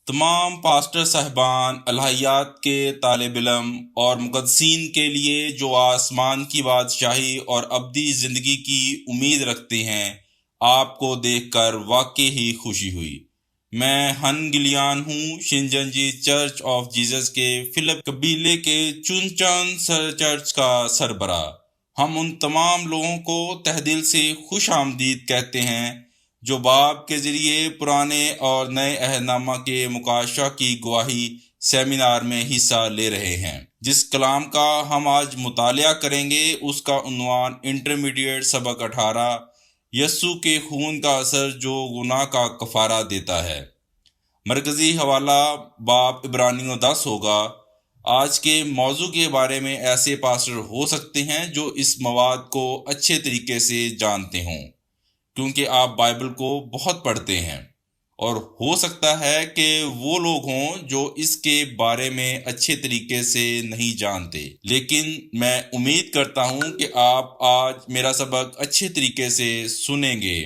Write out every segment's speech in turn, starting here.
تمام پاسٹر صاحبان، الہیات کے طالب علم اور مقدسین کے لیے جو آسمان کی بادشاہی اور ابدی زندگی کی امید رکھتے ہیں، آپ کو دیکھ کر واقعی ہی خوشی ہوئی۔ میں ہن گلیان ہوں، شنجنجی چرچ آف جیزس کے فلپ قبیلے کے چونچان سر چرچ کا سربراہ۔ ہم ان تمام لوگوں کو تہ دل سے خوش آمدید کہتے ہیں جو باپ کے ذریعے پرانے اور نئے عہد نامہ کے مکاشفہ کی گواہی سیمینار میں حصہ لے رہے ہیں۔ جس کلام کا ہم آج مطالعہ کریں گے اس کا عنوان انٹرمیڈیٹ سبق 18، یسوع کے خون کا اثر جو گناہ کا کفارہ دیتا ہے۔ مرکزی حوالہ باب عبرانیوں 10 ہوگا۔ آج کے موضوع کے بارے میں ایسے پاسٹر ہو سکتے ہیں جو اس مواد کو اچھے طریقے سے جانتے ہوں، کیونکہ آپ بائبل کو بہت پڑھتے ہیں، اور ہو سکتا ہے کہ وہ لوگ ہوں جو اس کے بارے میں اچھے طریقے سے نہیں جانتے، لیکن میں امید کرتا ہوں کہ آپ آج میرا سبق اچھے طریقے سے سنیں گے،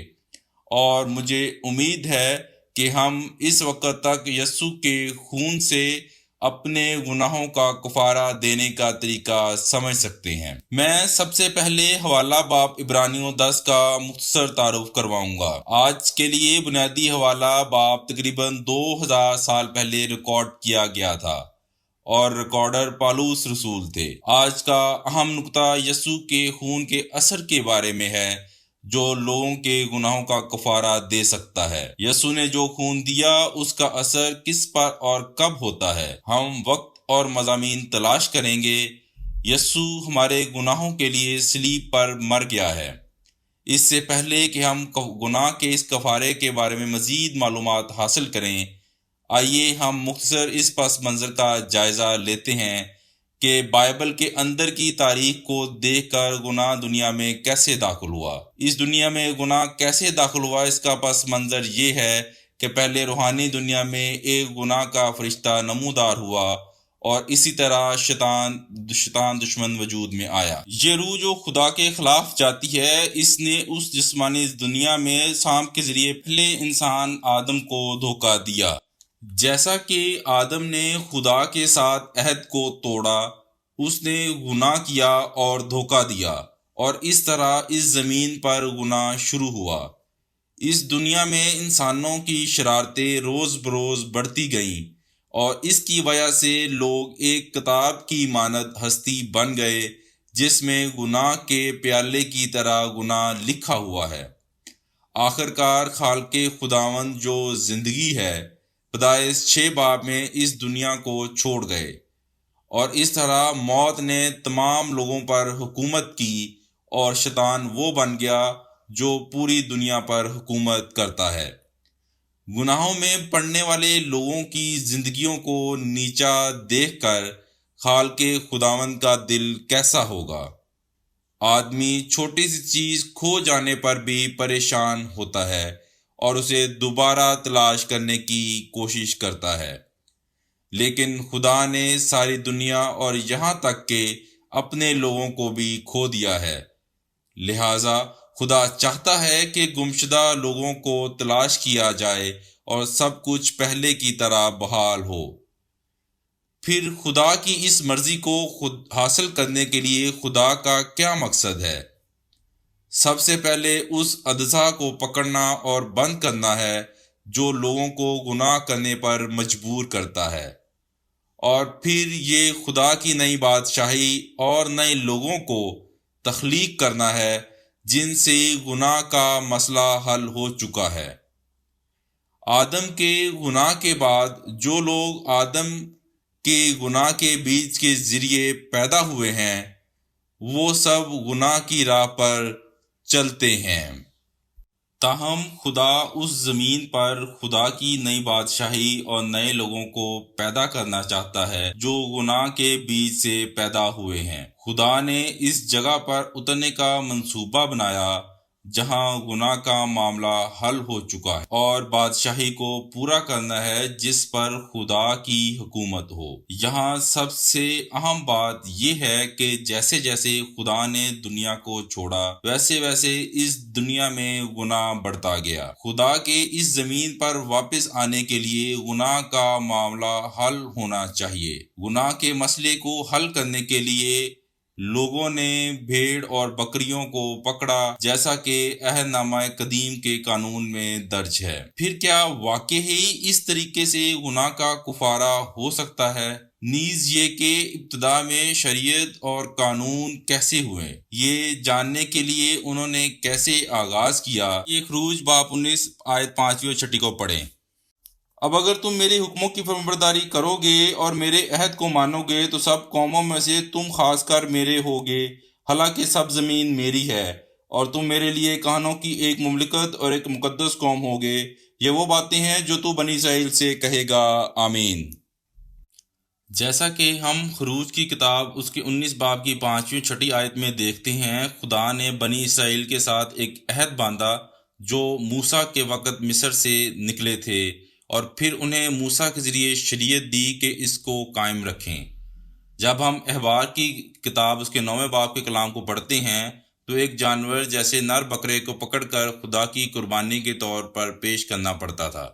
اور مجھے امید ہے کہ ہم اس وقت تک یسوع کے خون سے اپنے گناہوں کا کفارہ دینے کا طریقہ سمجھ سکتے ہیں۔ میں سب سے پہلے حوالہ باب عبرانیوں 10 کا مختصر تعارف کرواؤں گا۔ آج کے لیے بنیادی حوالہ باب تقریباً 2000 سال پہلے ریکارڈ کیا گیا تھا، اور ریکارڈر پالوس رسول تھے۔ آج کا اہم نقطہ یسوع کے خون کے اثر کے بارے میں ہے جو لوگوں کے گناہوں کا کفارہ دے سکتا ہے۔ یسوع نے جو خون دیا اس کا اثر کس پر اور کب ہوتا ہے، ہم وقت اور مضامین تلاش کریں گے۔ یسوع ہمارے گناہوں کے لیے صلیب پر مر گیا ہے۔ اس سے پہلے کہ ہم گناہ کے اس کفارے کے بارے میں مزید معلومات حاصل کریں، آئیے ہم مختصر اس پس منظر کا جائزہ لیتے ہیں کہ بائبل کے اندر کی تاریخ کو دیکھ کر گناہ دنیا میں کیسے داخل ہوا۔ اس دنیا میں گناہ کیسے داخل ہوا، اس کا پس منظر یہ ہے کہ پہلے روحانی دنیا میں ایک گناہ کا فرشتہ نمودار ہوا، اور اسی طرح شیطان دشمن وجود میں آیا۔ یہ روح جو خدا کے خلاف جاتی ہے، اس نے اس جسمانی دنیا میں سانپ کے ذریعے پہلے انسان آدم کو دھوکہ دیا۔ جیسا کہ آدم نے خدا کے ساتھ عہد کو توڑا، اس نے گناہ کیا اور دھوکہ دیا، اور اس طرح اس زمین پر گناہ شروع ہوا۔ اس دنیا میں انسانوں کی شرارتیں روز بروز بڑھتی گئیں، اور اس کی وجہ سے لوگ ایک کتاب کی مانند ہستی بن گئے جس میں گناہ کے پیالے کی طرح گناہ لکھا ہوا ہے۔ آخرکار خالق خداوند جو زندگی ہے، پیدائش 6 باب میں اس دنیا کو چھوڑ گئے، اور اس طرح موت نے تمام لوگوں پر حکومت کی، اور شیطان وہ بن گیا جو پوری دنیا پر حکومت کرتا ہے۔ گناہوں میں پڑنے والے لوگوں کی زندگیوں کو نیچا دیکھ کر خالق خداوند کا دل کیسا ہوگا؟ آدمی چھوٹی سی چیز کھو جانے پر بھی پریشان ہوتا ہے اور اسے دوبارہ تلاش کرنے کی کوشش کرتا ہے، لیکن خدا نے ساری دنیا اور یہاں تک کہ اپنے لوگوں کو بھی کھو دیا ہے۔ لہٰذا خدا چاہتا ہے کہ گمشدہ لوگوں کو تلاش کیا جائے اور سب کچھ پہلے کی طرح بحال ہو۔ پھر خدا کی اس مرضی کو حاصل کرنے کے لیے خدا کا کیا مقصد ہے؟ سب سے پہلے اس اجزاء کو پکڑنا اور بند کرنا ہے جو لوگوں کو گناہ کرنے پر مجبور کرتا ہے، اور پھر یہ خدا کی نئی بادشاہی اور نئے لوگوں کو تخلیق کرنا ہے جن سے گناہ کا مسئلہ حل ہو چکا ہے۔ آدم کے گناہ کے بعد جو لوگ آدم کے گناہ کے بیج کے ذریعے پیدا ہوئے ہیں، وہ سب گناہ کی راہ پر چلتے ہیں۔ تاہم خدا اس زمین پر خدا کی نئی بادشاہی اور نئے لوگوں کو پیدا کرنا چاہتا ہے جو گناہ کے بیج سے پیدا ہوئے ہیں۔ خدا نے اس جگہ پر اترنے کا منصوبہ بنایا جہاں گناہ کا معاملہ حل ہو چکا ہے اور بادشاہی کو پورا کرنا ہے جس پر خدا کی حکومت ہو۔ یہاں سب سے اہم بات یہ ہے کہ جیسے جیسے خدا نے دنیا کو چھوڑا ویسے ویسے اس دنیا میں گناہ بڑھتا گیا۔ خدا کے اس زمین پر واپس آنے کے لیے گناہ کا معاملہ حل ہونا چاہیے۔ گناہ کے مسئلے کو حل کرنے کے لیے لوگوں نے بھیڑ اور بکریوں کو پکڑا، جیسا کہ عہد نامہ قدیم کے قانون میں درج ہے۔ پھر کیا واقعی اس طریقے سے گناہ کا کفارہ ہو سکتا ہے؟ نیز یہ کہ ابتدا میں شریعت اور قانون کیسے ہوئے، یہ جاننے کے لیے انہوں نے کیسے آغاز کیا۔ یہ خروج باب 19 آیت 5 اور 6 کو پڑھیں۔ اب اگر تم میرے حکموں کی فرمانبرداری کرو گے اور میرے عہد کو مانو گے تو سب قوموں میں سے تم خاص کر میرے ہوگے، حالانکہ سب زمین میری ہے، اور تم میرے لیے کہانوں کی ایک مملکت اور ایک مقدس قوم ہوگے۔ یہ وہ باتیں ہیں جو تو بنی اسرائیل سے کہے گا، آمین۔ جیسا کہ ہم خروج کی کتاب اس کے 19 باب کی 5ویں 6 آیت میں دیکھتے ہیں، خدا نے بنی اسرائیل کے ساتھ ایک عہد باندھا جو موسیٰ کے وقت مصر سے نکلے تھے، اور پھر انہیں موسیٰ کے ذریعے شریعت دی کہ اس کو قائم رکھیں۔ جب ہم احبار کی کتاب اس کے 9ویں باب کے کلام کو پڑھتے ہیں تو ایک جانور جیسے نر بکرے کو پکڑ کر خدا کی قربانی کے طور پر پیش کرنا پڑتا تھا۔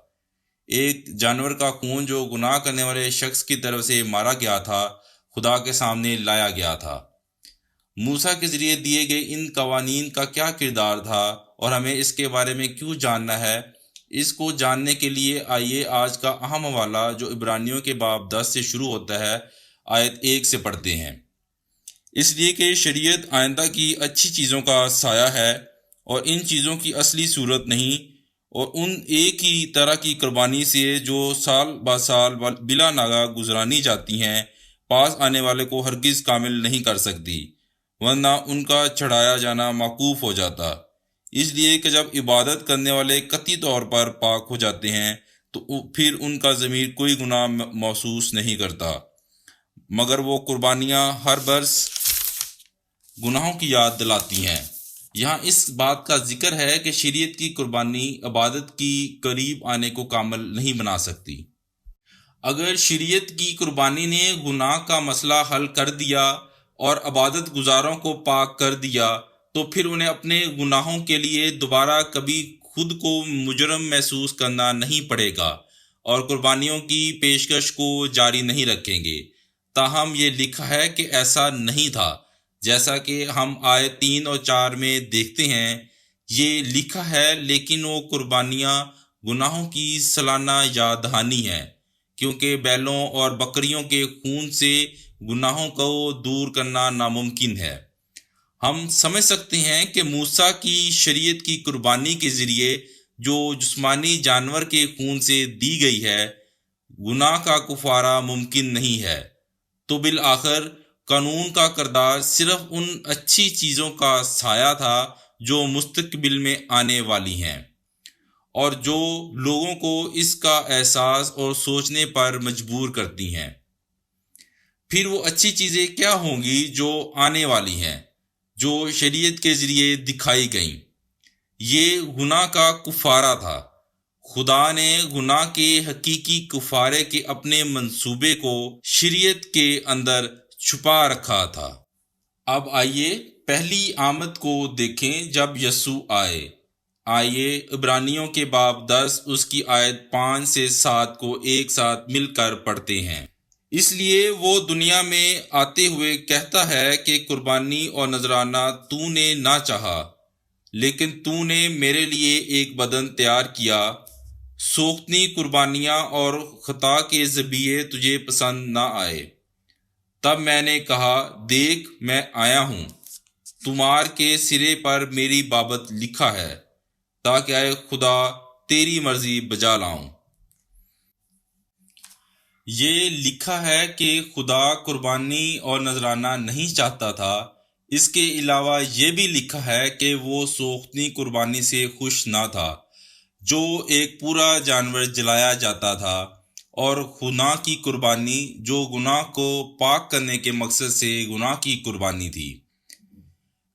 ایک جانور کا خون جو گناہ کرنے والے شخص کی طرف سے مارا گیا تھا خدا کے سامنے لایا گیا تھا۔ موسیٰ کے ذریعے دیے گئے ان قوانین کا کیا کردار تھا اور ہمیں اس کے بارے میں کیوں جاننا ہے؟ اس کو جاننے کے لیے آئیے آج کا اہم حوالہ جو عبرانیوں کے باب 10 سے شروع ہوتا ہے آیت 1 سے پڑھتے ہیں۔ اس لیے کہ شریعت آئندہ کی اچھی چیزوں کا سایہ ہے اور ان چیزوں کی اصلی صورت نہیں، اور ان ایک ہی طرح کی قربانی سے جو سال با سال بلا ناغہ گزرانی جاتی ہیں پاس آنے والے کو ہرگز کامل نہیں کر سکتی، ورنہ ان کا چڑھایا جانا موقوف ہو جاتا۔ اس لیے کہ جب عبادت کرنے والے قطعی طور پر پاک ہو جاتے ہیں تو پھر ان کا ضمیر کوئی گناہ محسوس نہیں کرتا، مگر وہ قربانیاں ہر برس گناہوں کی یاد دلاتی ہیں۔ یہاں اس بات کا ذکر ہے کہ شریعت کی قربانی عبادت کی قریب آنے کو کامل نہیں بنا سکتی۔ اگر شریعت کی قربانی نے گناہ کا مسئلہ حل کر دیا اور عبادت گزاروں کو پاک کر دیا تو پھر انہیں اپنے گناہوں کے لیے دوبارہ کبھی خود کو مجرم محسوس کرنا نہیں پڑے گا اور قربانیوں کی پیشکش کو جاری نہیں رکھیں گے۔ تاہم یہ لکھا ہے کہ ایسا نہیں تھا، جیسا کہ ہم آیت 3 اور 4 میں دیکھتے ہیں۔ یہ لکھا ہے لیکن وہ قربانیاں گناہوں کی سالانہ یاد دہانی ہیں، کیونکہ بیلوں اور بکریوں کے خون سے گناہوں کو دور کرنا ناممکن ہے۔ ہم سمجھ سکتے ہیں کہ موسیٰ کی شریعت کی قربانی کے ذریعے جو جسمانی جانور کے خون سے دی گئی ہے، گناہ کا کفارہ ممکن نہیں ہے۔ تو بالآخر قانون کا کردار صرف ان اچھی چیزوں کا سایہ تھا جو مستقبل میں آنے والی ہیں، اور جو لوگوں کو اس کا احساس اور سوچنے پر مجبور کرتی ہیں۔ پھر وہ اچھی چیزیں کیا ہوں گی جو آنے والی ہیں، جو شریعت کے ذریعے دکھائی گئیں؟ یہ گناہ کا کفارہ تھا۔ خدا نے گناہ کے حقیقی کفارے کے اپنے منصوبے کو شریعت کے اندر چھپا رکھا تھا۔ اب آئیے پہلی آمد کو دیکھیں جب یسوع آئے۔ آئیے عبرانیوں کے باب 10 اس کی آیت 5 سے 7 کو ایک ساتھ مل کر پڑھتے ہیں۔ اس لیے وہ دنیا میں آتے ہوئے کہتا ہے کہ قربانی اور نذرانہ تو نے نہ چاہا، لیکن تو نے میرے لیے ایک بدن تیار کیا۔ سوختنی قربانیاں اور خطا کے ذبیحے تجھے پسند نہ آئے۔ تب میں نے کہا، دیکھ میں آیا ہوں، تمہار کے سرے پر میری بابت لکھا ہے، تاکہ اے خدا تیری مرضی بجا لاؤں۔ یہ لکھا ہے کہ خدا قربانی اور نذرانہ نہیں چاہتا تھا۔ اس کے علاوہ یہ بھی لکھا ہے کہ وہ سوختنی قربانی سے خوش نہ تھا، جو ایک پورا جانور جلایا جاتا تھا، اور گناہ کی قربانی جو گناہ کو پاک کرنے کے مقصد سے گناہ کی قربانی تھی۔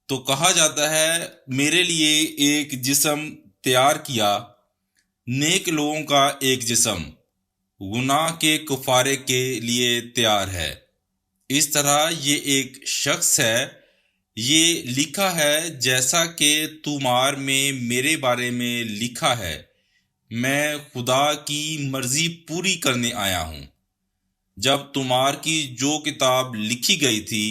تو کہا جاتا ہے میرے لیے ایک جسم تیار کیا، نیک لوگوں کا ایک جسم گناہ کے کفارے کے لیے تیار ہے۔ اس طرح یہ ایک شخص ہے، یہ لکھا ہے جیسا کہ تمہار میں میرے بارے میں لکھا ہے، میں خدا کی مرضی پوری کرنے آیا ہوں۔ جب تمہار کی جو کتاب لکھی گئی تھی،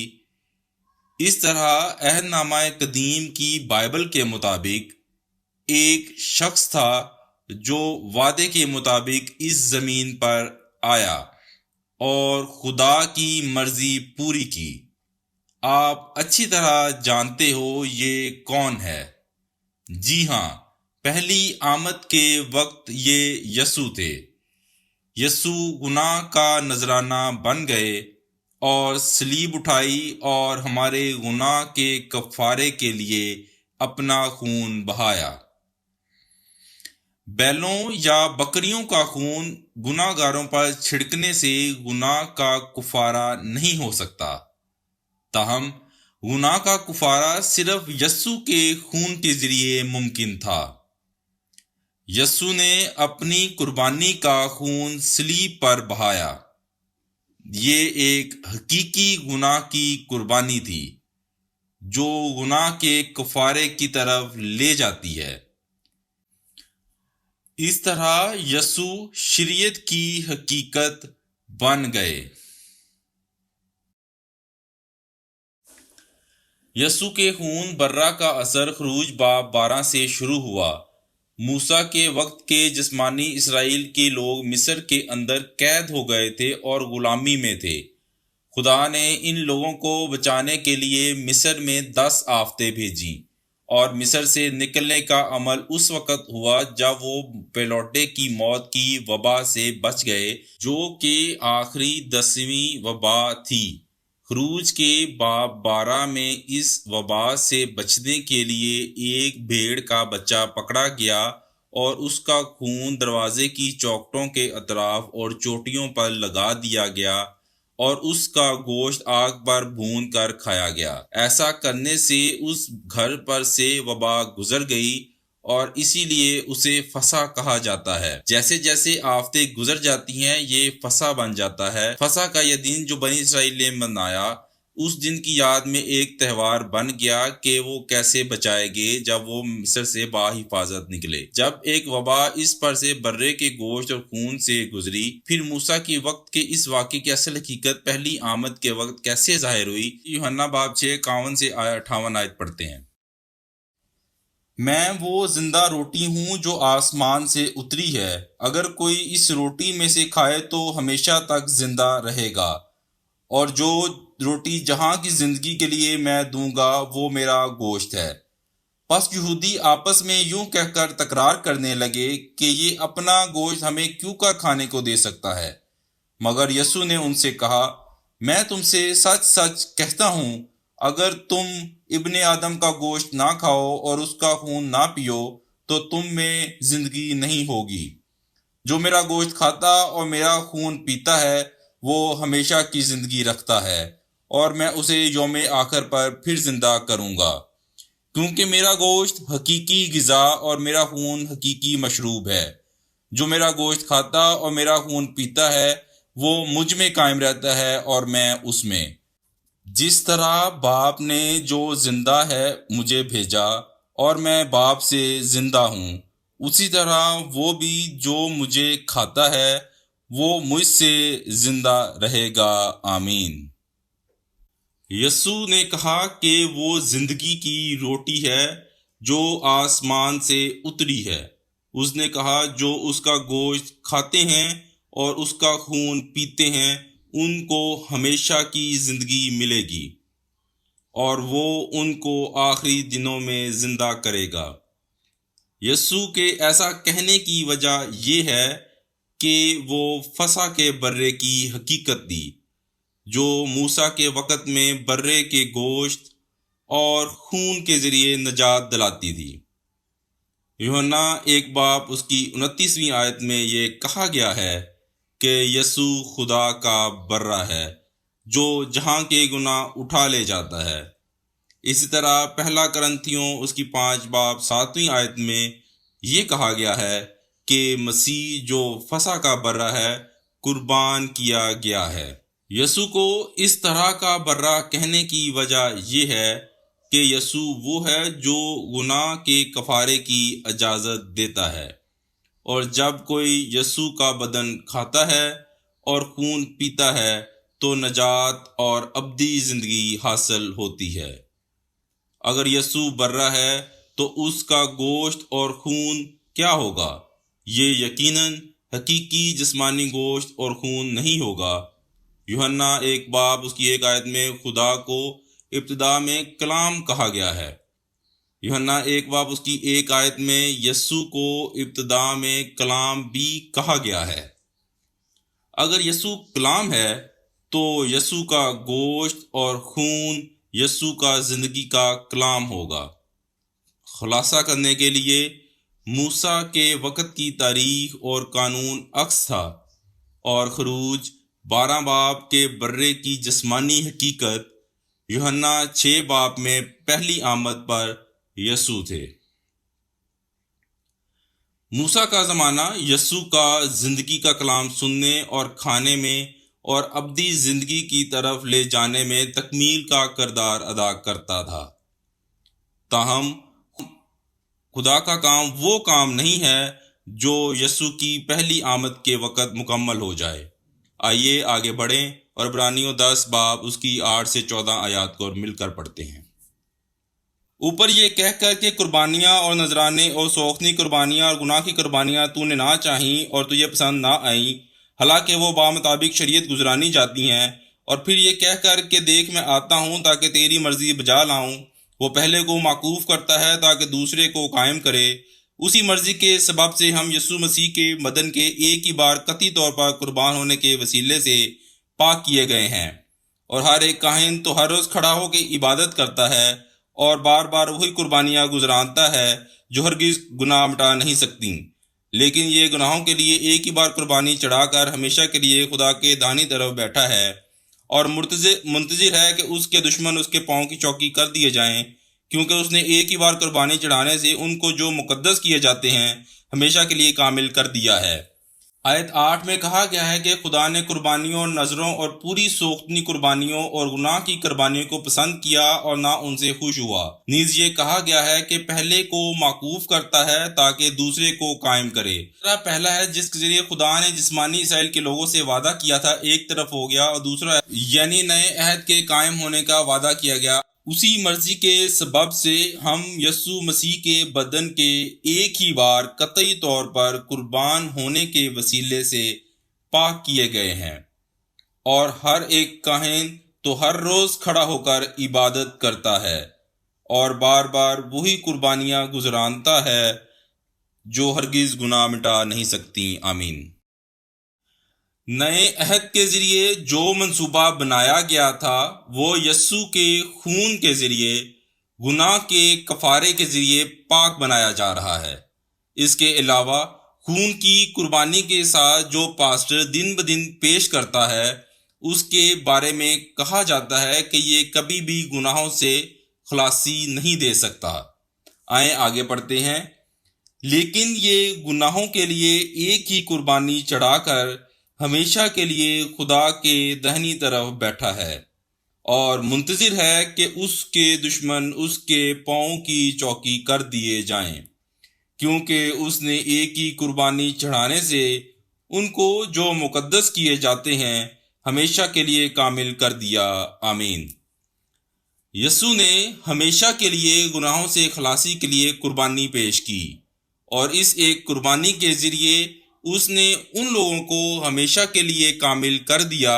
اس طرح عہد نامہ قدیم کی بائبل کے مطابق ایک شخص تھا جو وعدے کے مطابق اس زمین پر آیا اور خدا کی مرضی پوری کی۔ آپ اچھی طرح جانتے ہو یہ کون ہے۔ جی ہاں، پہلی آمد کے وقت یہ یسوع تھے۔ یسوع گناہ کا نذرانہ بن گئے اور صلیب اٹھائی اور ہمارے گناہ کے کفارے کے لیے اپنا خون بہایا۔ بیلوں یا بکریوں کا خون گناہ گاروں پر چھڑکنے سے گناہ کا کفارہ نہیں ہو سکتا، تاہم گناہ کا کفارہ صرف یسوع کے خون کے ذریعے ممکن تھا۔ یسوع نے اپنی قربانی کا خون صلیب پر بہایا۔ یہ ایک حقیقی گناہ کی قربانی تھی جو گناہ کے کفارے کی طرف لے جاتی ہے۔ اس طرح یسوع شریعت کی حقیقت بن گئے۔ یسوع کے خون برہ کا اثر خروج باب 12 سے شروع ہوا۔ موسیٰ کے وقت کے جسمانی اسرائیل کے لوگ مصر کے اندر قید ہو گئے تھے اور غلامی میں تھے۔ خدا نے ان لوگوں کو بچانے کے لیے مصر میں 10 آفتیں بھیجی، اور مصر سے نکلنے کا عمل اس وقت ہوا جب وہ پیلوٹے کی موت کی وبا سے بچ گئے، جو کہ آخری 10ویں وبا تھی۔ خروج کے باب 12 میں اس وبا سے بچنے کے لیے ایک بھیڑ کا بچہ پکڑا گیا اور اس کا خون دروازے کی چوکھٹوں کے اطراف اور چوٹیوں پر لگا دیا گیا اور اس کا گوشت آگ پر بھون کر کھایا گیا۔ ایسا کرنے سے اس گھر پر سے وبا گزر گئی اور اسی لیے اسے فسح کہا جاتا ہے۔ جیسے جیسے آفتیں گزر جاتی ہیں یہ فسح بن جاتا ہے۔ فسح کا یہ دن جو بنی اسرائیل نے منایا، اس دن کی یاد میں ایک تہوار بن گیا کہ وہ کیسے بچائے گئے جب وہ مصر سے باحفاظت نکلے۔ جب ایک وبا اس پر سے برے کے گوشت اور خون سے گزری، پھر موسیٰ کے وقت کے اس واقعے کی اصل حقیقت پہلی آمد کے وقت کیسے ظاہر ہوئی۔ یوحنا باب 6 51 سے 58 آیت پڑھتے ہیں۔ میں وہ زندہ روٹی ہوں جو آسمان سے اتری ہے، اگر کوئی اس روٹی میں سے کھائے تو ہمیشہ تک زندہ رہے گا، اور جو روٹی جہاں کی زندگی کے لیے میں دوں گا وہ میرا گوشت ہے۔ پس یہودی آپس میں یوں کہہ کر تکرار کرنے لگے کہ یہ اپنا گوشت ہمیں کیوں کر کھانے کو دے سکتا ہے؟ مگر یسوع نے ان سے کہا، میں تم سے سچ سچ کہتا ہوں، اگر تم ابن آدم کا گوشت نہ کھاؤ اور اس کا خون نہ پیو تو تم میں زندگی نہیں ہوگی۔ جو میرا گوشت کھاتا اور میرا خون پیتا ہے وہ ہمیشہ کی زندگی رکھتا ہے، اور میں اسے یوم آخر پر پھر زندہ کروں گا، کیونکہ میرا گوشت حقیقی غذا اور میرا خون حقیقی مشروب ہے۔ جو میرا گوشت کھاتا اور میرا خون پیتا ہے وہ مجھ میں قائم رہتا ہے اور میں اس میں۔ جس طرح باپ نے جو زندہ ہے مجھے بھیجا اور میں باپ سے زندہ ہوں، اسی طرح وہ بھی جو مجھے کھاتا ہے وہ مجھ سے زندہ رہے گا۔ آمین۔ یسوع نے کہا کہ وہ زندگی کی روٹی ہے جو آسمان سے اتری ہے۔ اس نے کہا جو اس کا گوشت کھاتے ہیں اور اس کا خون پیتے ہیں ان کو ہمیشہ کی زندگی ملے گی، اور وہ ان کو آخری دنوں میں زندہ کرے گا۔ یسوع کے ایسا کہنے کی وجہ یہ ہے کہ وہ فسح کے برے کی حقیقت دی، جو موسیٰ کے وقت میں برے کے گوشت اور خون کے ذریعے نجات دلاتی تھی۔ یوحنا 1 باب اس کی 29ویں آیت میں یہ کہا گیا ہے کہ یسوع خدا کا برہ ہے جو جہاں کے گناہ اٹھا لے جاتا ہے۔ اسی طرح پہلا کرنتھیوں اس کی 5 باب 7 آیت میں یہ کہا گیا ہے کہ مسیح جو فسح کا برہ ہے قربان کیا گیا ہے۔ یسوع کو اس طرح کا برہ کہنے کی وجہ یہ ہے کہ یسوع وہ ہے جو گناہ کے کفارے کی اجازت دیتا ہے، اور جب کوئی یسوع کا بدن کھاتا ہے اور خون پیتا ہے تو نجات اور ابدی زندگی حاصل ہوتی ہے۔ اگر یسوع برہ ہے تو اس کا گوشت اور خون کیا ہوگا؟ یہ یقیناً حقیقی جسمانی گوشت اور خون نہیں ہوگا۔ یوحنا 1 باب اس کی 1 آیت میں خدا کو ابتدا میں کلام کہا گیا ہے۔ یوحنا 1 باب اس کی 1 آیت میں یسوع کو ابتدا میں کلام بھی کہا گیا ہے۔ اگر یسوع کلام ہے تو یسوع کا گوشت اور خون یسوع کا زندگی کا کلام ہوگا۔ خلاصہ کرنے کے لیے موسیٰ کے وقت کی تاریخ اور قانون عکس تھا، اور خروج 12 باب کے برے کی جسمانی حقیقت یوحنا 6 باب میں پہلی آمد پر یسوع تھے۔ موسیٰ کا زمانہ یسوع کا زندگی کا کلام سننے اور کھانے میں اور ابدی زندگی کی طرف لے جانے میں تکمیل کا کردار ادا کرتا تھا۔ تاہم خدا کا کام وہ کام نہیں ہے جو یسوع کی پہلی آمد کے وقت مکمل ہو جائے۔ آئیے آگے بڑھیں اور عبرانیوں 10 باب اس کی 8 سے 14 آیات کو مل کر پڑھتے ہیں۔ اوپر یہ کہہ کر کہ قربانیاں اور نذرانے اور سوختنی قربانیاں اور گناہ کی قربانیاں تو نے نہ چاہیں اور تجھے پسند نہ آئیں، حالانکہ وہ بامطابق شریعت گزرانی جاتی ہیں، اور پھر یہ کہہ کر کہ دیکھ میں آتا ہوں تاکہ تیری مرضی بجا لاؤں، وہ پہلے کو معکوف کرتا ہے تاکہ دوسرے کو قائم کرے۔ اسی مرضی کے سبب سے ہم یسوع مسیح کے بدن کے ایک ہی بار قطعی طور پر قربان ہونے کے وسیلے سے پاک کیے گئے ہیں، اور ہر ایک کاہن تو ہر روز کھڑا ہو کے عبادت کرتا ہے اور بار بار وہی قربانیاں گزرانتا ہے جو ہرگز گناہ مٹا نہیں سکتی، لیکن یہ گناہوں کے لیے ایک ہی بار قربانی چڑھا کر ہمیشہ کے لیے خدا کے داہنی طرف بیٹھا ہے، اور منتظر ہے کہ اس کے دشمن اس کے پاؤں کی چوکی کر دیے جائیں، کیونکہ اس نے ایک ہی بار قربانی چڑھانے سے ان کو جو مقدس کیے جاتے ہیں ہمیشہ کے لیے کامل کر دیا ہے۔ آیت 8 میں کہا گیا ہے کہ خدا نے قربانیوں، نذروں اور پوری سوختنی قربانیوں اور گناہ کی قربانیوں کو پسند کیا اور نہ ان سے خوش ہوا۔ نیز یہ کہا گیا ہے کہ پہلے کو معکوف کرتا ہے تاکہ دوسرے کو قائم کرے۔ پہلا ہے جس کے ذریعے خدا نے جسمانی اسرائیل کے لوگوں سے وعدہ کیا تھا ایک طرف ہو گیا، اور دوسرا یعنی نئے عہد کے قائم ہونے کا وعدہ کیا گیا۔ اسی مرضی کے سبب سے ہم یسوع مسیح کے بدن کے ایک ہی بار قطعی طور پر قربان ہونے کے وسیلے سے پاک کیے گئے ہیں، اور ہر ایک کاہن تو ہر روز کھڑا ہو کر عبادت کرتا ہے اور بار بار وہی قربانیاں گزرانتا ہے جو ہرگز گناہ مٹا نہیں سکتی۔ آمین۔ نئے عہد کے ذریعے جو منصوبہ بنایا گیا تھا وہ یسوع کے خون کے ذریعے گناہ کے کفارے کے ذریعے پاک بنایا جا رہا ہے۔ اس کے علاوہ خون کی قربانی کے ساتھ جو پاسٹر دن بدن پیش کرتا ہے اس کے بارے میں کہا جاتا ہے کہ یہ کبھی بھی گناہوں سے خلاصی نہیں دے سکتا۔ آئیں آگے پڑھتے ہیں۔ لیکن یہ گناہوں کے لیے ایک ہی قربانی چڑھا کر ہمیشہ کے لیے خدا کے داہنی طرف بیٹھا ہے، اور منتظر ہے کہ اس کے دشمن اس کے پاؤں کی چوکی کر دیے جائیں، کیونکہ اس نے ایک ہی قربانی چڑھانے سے ان کو جو مقدس کیے جاتے ہیں ہمیشہ کے لیے کامل کر دیا۔ آمین۔ یسوع نے ہمیشہ کے لیے گناہوں سے خلاصی کے لیے قربانی پیش کی، اور اس ایک قربانی کے ذریعے اس نے ان لوگوں کو ہمیشہ کے لیے کامل کر دیا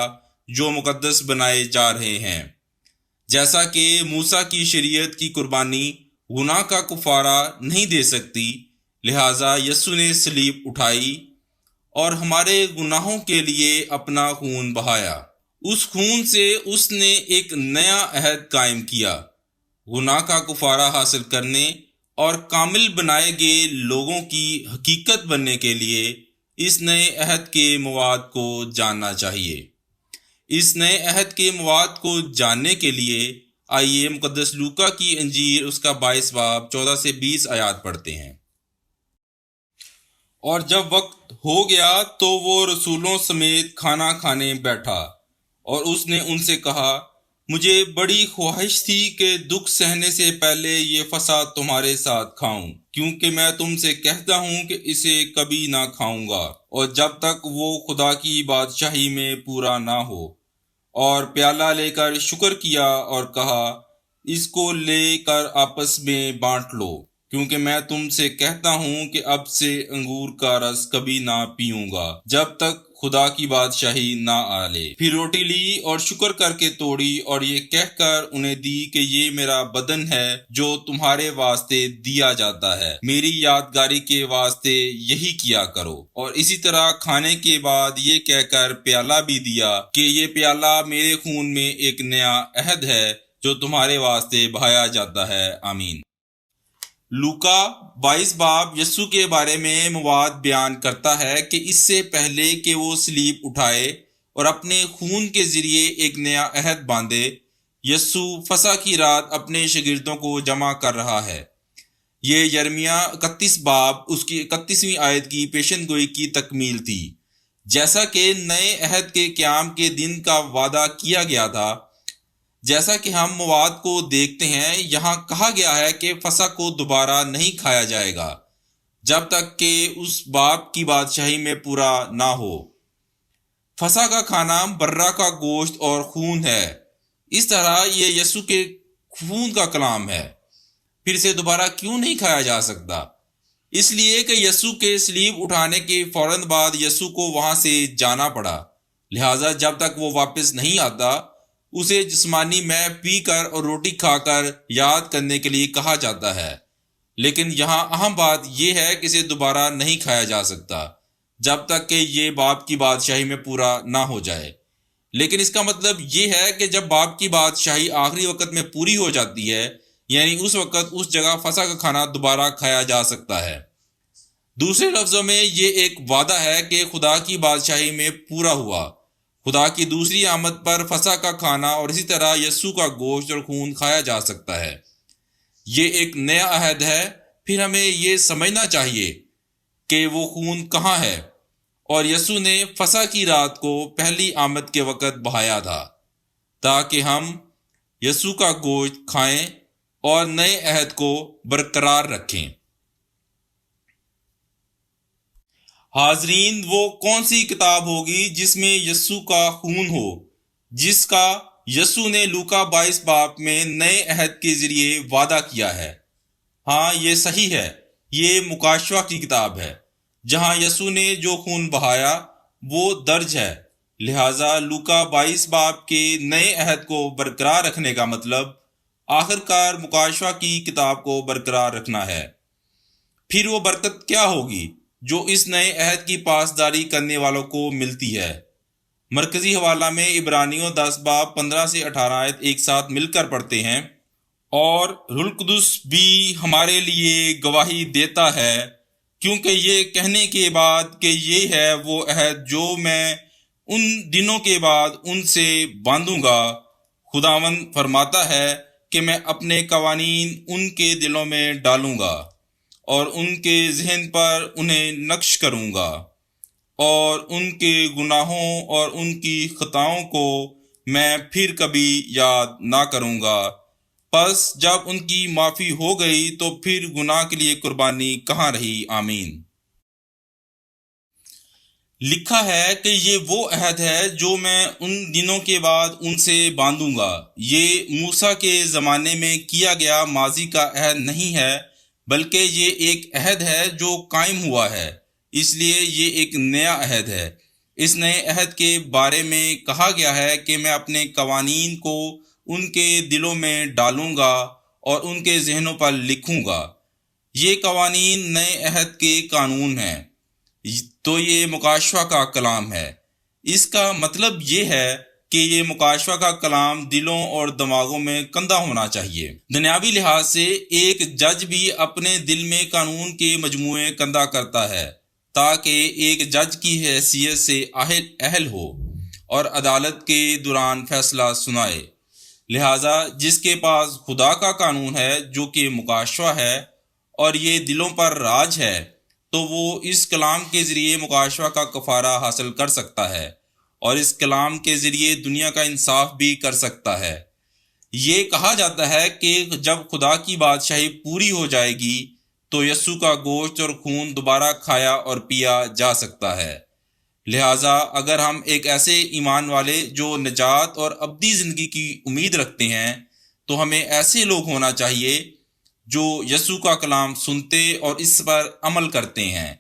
جو مقدس بنائے جا رہے ہیں۔ جیسا کہ موسیٰ کی شریعت کی قربانی گناہ کا کفارہ نہیں دے سکتی، لہٰذا یسوع نے صلیب اٹھائی اور ہمارے گناہوں کے لیے اپنا خون بہایا۔ اس خون سے اس نے ایک نیا عہد قائم کیا، گناہ کا کفارہ حاصل کرنے اور کامل بنائے گئے لوگوں کی حقیقت بننے کے لیے اس نئے عہد کے مواد کو جاننا چاہیے۔ اس نئے عہد کے مواد کو جاننے کے لیے آئیے مقدس لوکا کی انجیل اس کا 22 باب 14 سے 20 آیات پڑھتے ہیں۔ اور جب وقت ہو گیا تو وہ رسولوں سمیت کھانا کھانے بیٹھا، اور اس نے ان سے کہا، مجھے بڑی خواہش تھی کہ دکھ سہنے سے پہلے یہ فسح تمہارے ساتھ کھاؤں، کیونکہ میں تم سے کہتا ہوں کہ اسے کبھی نہ کھاؤں گا، اور جب تک وہ خدا کی بادشاہی میں پورا نہ ہو۔ اور پیالہ لے کر شکر کیا اور کہا، اس کو لے کر آپس میں بانٹ لو، کیونکہ میں تم سے کہتا ہوں کہ اب سے انگور کا رس کبھی نہ پیوں گا جب تک خدا کی بادشاہی نہ آ لے۔ پھر روٹی لی اور شکر کر کے توڑی اور یہ کہہ کر انہیں دی کہ یہ میرا بدن ہے جو تمہارے واسطے دیا جاتا ہے، میری یادگاری کے واسطے یہی کیا کرو۔ اور اسی طرح کھانے کے بعد یہ کہہ کر پیالہ بھی دیا کہ یہ پیالہ میرے خون میں ایک نیا عہد ہے جو تمہارے واسطے بہایا جاتا ہے۔ آمین۔ لوکا 22 باب یسوع کے بارے میں مواد بیان کرتا ہے کہ اس سے پہلے کہ وہ صلیب اٹھائے اور اپنے خون کے ذریعے ایک نیا عہد باندھے، یسوع فسح کی رات اپنے شاگردوں کو جمع کر رہا ہے۔ یہ یرمیہ 31 باب اس کی 31ویں آیت کی پیشن گوئی کی تکمیل تھی۔ جیسا کہ نئے عہد کے قیام کے دن کا وعدہ کیا گیا تھا، جیسا کہ ہم مواد کو دیکھتے ہیں، یہاں کہا گیا ہے کہ فسح کو دوبارہ نہیں کھایا جائے گا جب تک کہ اس باپ کی بادشاہی میں پورا نہ ہو۔ فسح کا کھانا برہ کا گوشت اور خون ہے۔ اس طرح یہ یسوع کے خون کا کلام ہے، پھر سے دوبارہ کیوں نہیں کھایا جا سکتا؟ اس لیے کہ یسوع کے صلیب اٹھانے کے فوراً بعد یسوع کو وہاں سے جانا پڑا، لہٰذا جب تک وہ واپس نہیں آتا اسے جسمانی مے پی کر اور روٹی کھا کر یاد کرنے کے لیے کہا جاتا ہے۔ لیکن یہاں اہم بات یہ ہے کہ اسے دوبارہ نہیں کھایا جا سکتا جب تک کہ یہ باپ کی بادشاہی میں پورا نہ ہو جائے۔ لیکن اس کا مطلب یہ ہے کہ جب باپ کی بادشاہی آخری وقت میں پوری ہو جاتی ہے، یعنی اس وقت اس جگہ فسح کا کھانا دوبارہ کھایا جا سکتا ہے۔ دوسرے لفظوں میں یہ ایک وعدہ ہے کہ خدا کی بادشاہی میں پورا ہوا۔ خدا کی دوسری آمد پر فسح کا کھانا اور اسی طرح یسوع کا گوشت اور خون کھایا جا سکتا ہے۔ یہ ایک نیا عہد ہے۔ پھر ہمیں یہ سمجھنا چاہیے کہ وہ خون کہاں ہے، اور یسوع نے فسح کی رات کو پہلی آمد کے وقت بہایا تھا تاکہ ہم یسوع کا گوشت کھائیں اور نئے عہد کو برقرار رکھیں۔ حاضرین، وہ کون سی کتاب ہوگی جس میں یسوع کا خون ہو، جس کا یسوع نے لوکا 22 باب میں نئے عہد کے ذریعے وعدہ کیا ہے؟ ہاں، یہ صحیح ہے، یہ مکاشفہ کی کتاب ہے، جہاں یسوع نے جو خون بہایا وہ درج ہے۔ لہٰذا لوکا 22 باب کے نئے عہد کو برقرار رکھنے کا مطلب آخر کار مکاشفہ کی کتاب کو برقرار رکھنا ہے۔ پھر وہ برکت کیا ہوگی جو اس نئے عہد کی پاسداری کرنے والوں کو ملتی ہے؟ مرکزی حوالہ میں عبرانیوں 10 باب 15 سے 18 آیت ایک ساتھ مل کر پڑھتے ہیں۔ اور روح القدس بھی ہمارے لیے گواہی دیتا ہے، کیونکہ یہ کہنے کے بعد کہ یہ ہے وہ عہد جو میں ان دنوں کے بعد ان سے باندھوں گا، خداوند فرماتا ہے کہ میں اپنے قوانین ان کے دلوں میں ڈالوں گا اور ان کے ذہن پر انہیں نقش کروں گا، اور ان کے گناہوں اور ان کی خطاؤں کو میں پھر کبھی یاد نہ کروں گا۔ پس جب ان کی معافی ہو گئی تو پھر گناہ کے لیے قربانی کہاں رہی؟ آمین۔ لکھا ہے کہ یہ وہ عہد ہے جو میں ان دنوں کے بعد ان سے باندھوں گا۔ یہ موسیٰ کے زمانے میں کیا گیا ماضی کا عہد نہیں ہے، بلکہ یہ ایک عہد ہے جو قائم ہوا ہے، اس لیے یہ ایک نیا عہد ہے۔ اس نئے عہد کے بارے میں کہا گیا ہے کہ میں اپنے قوانین کو ان کے دلوں میں ڈالوں گا اور ان کے ذہنوں پر لکھوں گا۔ یہ قوانین نئے عہد کے قانون ہیں، تو یہ مکاشفہ کا کلام ہے۔ اس کا مطلب یہ ہے کہ یہ مکاشفہ کا کلام دلوں اور دماغوں میں کندہ ہونا چاہیے۔ دنیاوی لحاظ سے ایک جج بھی اپنے دل میں قانون کے مجموعے کندہ کرتا ہے تاکہ ایک جج کی حیثیت سے اہل ہو اور عدالت کے دوران فیصلہ سنائے۔ لہٰذا جس کے پاس خدا کا قانون ہے جو کہ مکاشفہ ہے اور یہ دلوں پر راج ہے، تو وہ اس کلام کے ذریعے مکاشفہ کا کفارہ حاصل کر سکتا ہے اور اس کلام کے ذریعے دنیا کا انصاف بھی کر سکتا ہے۔ یہ کہا جاتا ہے کہ جب خدا کی بادشاہی پوری ہو جائے گی تو یسوع کا گوشت اور خون دوبارہ کھایا اور پیا جا سکتا ہے۔ لہٰذا اگر ہم ایک ایسے ایمان والے جو نجات اور ابدی زندگی کی امید رکھتے ہیں تو ہمیں ایسے لوگ ہونا چاہیے جو یسوع کا کلام سنتے اور اس پر عمل کرتے ہیں۔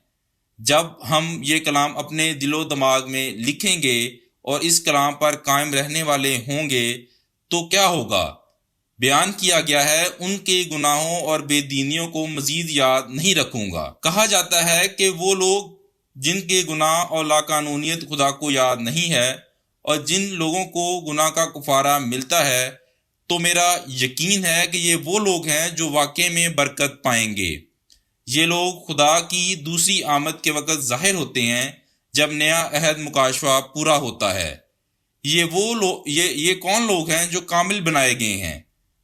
جب ہم یہ کلام اپنے دل و دماغ میں لکھیں گے اور اس کلام پر قائم رہنے والے ہوں گے تو کیا ہوگا؟ بیان کیا گیا ہے، ان کے گناہوں اور بے دینیوں کو مزید یاد نہیں رکھوں گا۔ کہا جاتا ہے کہ وہ لوگ جن کے گناہ اور لاقانونیت خدا کو یاد نہیں ہے اور جن لوگوں کو گناہ کا کفارہ ملتا ہے، تو میرا یقین ہے کہ یہ وہ لوگ ہیں جو واقعے میں برکت پائیں گے۔ یہ لوگ خدا کی دوسری آمد کے وقت ظاہر ہوتے ہیں جب نیا عہد مکاشفہ پورا ہوتا ہے۔ یہ کون لوگ ہیں جو کامل بنائے گئے ہیں،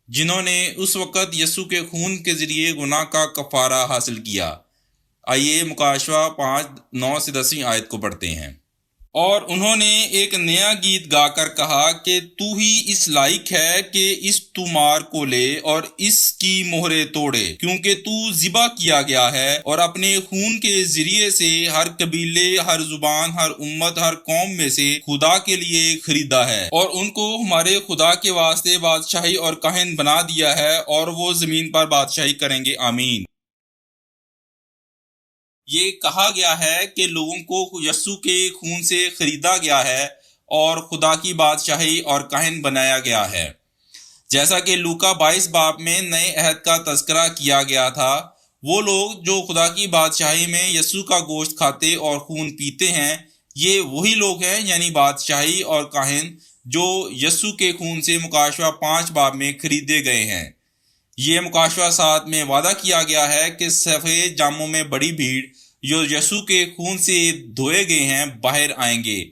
جنہوں نے اس وقت یسوع کے خون کے ذریعے گناہ کا کفارہ حاصل کیا۔ آئیے مکاشفہ 5:9-10 آیت کو پڑھتے ہیں۔ اور انہوں نے ایک نیا گیت گا کر کہا کہ تو ہی اس لائق ہے کہ اس طومار کو لے اور اس کی مہریں توڑے، کیونکہ تو ذبح کیا گیا ہے اور اپنے خون کے ذریعے سے ہر قبیلے، ہر زبان، ہر امت، ہر قوم میں سے خدا کے لیے خریدا ہے، اور ان کو ہمارے خدا کے واسطے بادشاہی اور کاہن بنا دیا ہے، اور وہ زمین پر بادشاہی کریں گے۔ آمین۔ یہ کہا گیا ہے کہ لوگوں کو یسوع کے خون سے خریدا گیا ہے اور خدا کی بادشاہی اور کاہن بنایا گیا ہے۔ جیسا کہ لوکا 22 باب میں نئے عہد کا تذکرہ کیا گیا تھا، وہ لوگ جو خدا کی بادشاہی میں یسوع کا گوشت کھاتے اور خون پیتے ہیں، یہ وہی لوگ ہیں، یعنی بادشاہی اور کاہن جو یسوع کے خون سے مکاشفہ 5 باب میں خریدے گئے ہیں۔ یہ مکاشفہ 7 میں وعدہ کیا گیا ہے کہ سفید جاموں میں بڑی بھیڑ جو یسوع کے خون سے دھوئے گئے ہیں باہر آئیں گے۔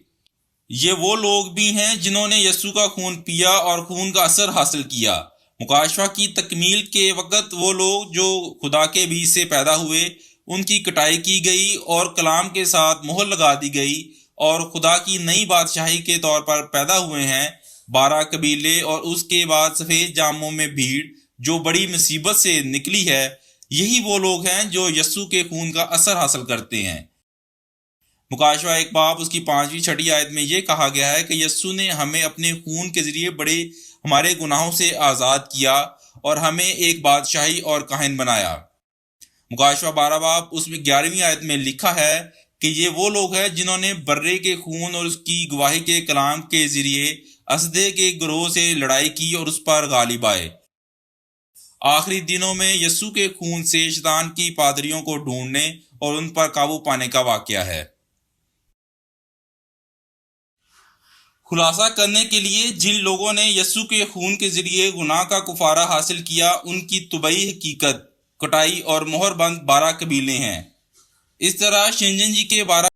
یہ وہ لوگ بھی ہیں جنہوں نے یسوع کا خون پیا اور خون کا اثر حاصل کیا۔ مکاشفہ کی تکمیل کے وقت وہ لوگ جو خدا کے بیج سے پیدا ہوئے، ان کی کٹائی کی گئی اور کلام کے ساتھ مہر لگا دی گئی اور خدا کی نئی بادشاہی کے طور پر پیدا ہوئے ہیں۔ 12 قبیلے اور اس کے بعد سفید جاموں میں بھیڑ جو بڑی مصیبت سے نکلی ہے، یہی وہ لوگ ہیں جو یسوع کے خون کا اثر حاصل کرتے ہیں۔ مکاشفہ 1 باب اس کی 5ویں-6 آیت میں یہ کہا گیا ہے کہ یسوع نے ہمیں اپنے خون کے ذریعے ہمارے گناہوں سے آزاد کیا اور ہمیں ایک بادشاہی اور کاہن بنایا۔ مکاشفہ 12 باب اس میں 11ویں آیت میں لکھا ہے کہ یہ وہ لوگ ہیں جنہوں نے برے کے خون اور اس کی گواہی کے کلام کے ذریعے اسدے کے گروہ سے لڑائی کی اور اس پر غالب آئے۔ آخری دنوں میں یسوع کے خون سے شیطان کی پادریوں کو ڈھونڈنے اور ان پر قابو پانے کا واقعہ ہے۔ خلاصہ کرنے کے لیے، جن لوگوں نے یسوع کے خون کے ذریعے گناہ کا کفارہ حاصل کیا، ان کی طبعی حقیقت، کٹائی اور مہر بند 12 قبیلے ہیں۔ اس طرح شنجن جی کے 12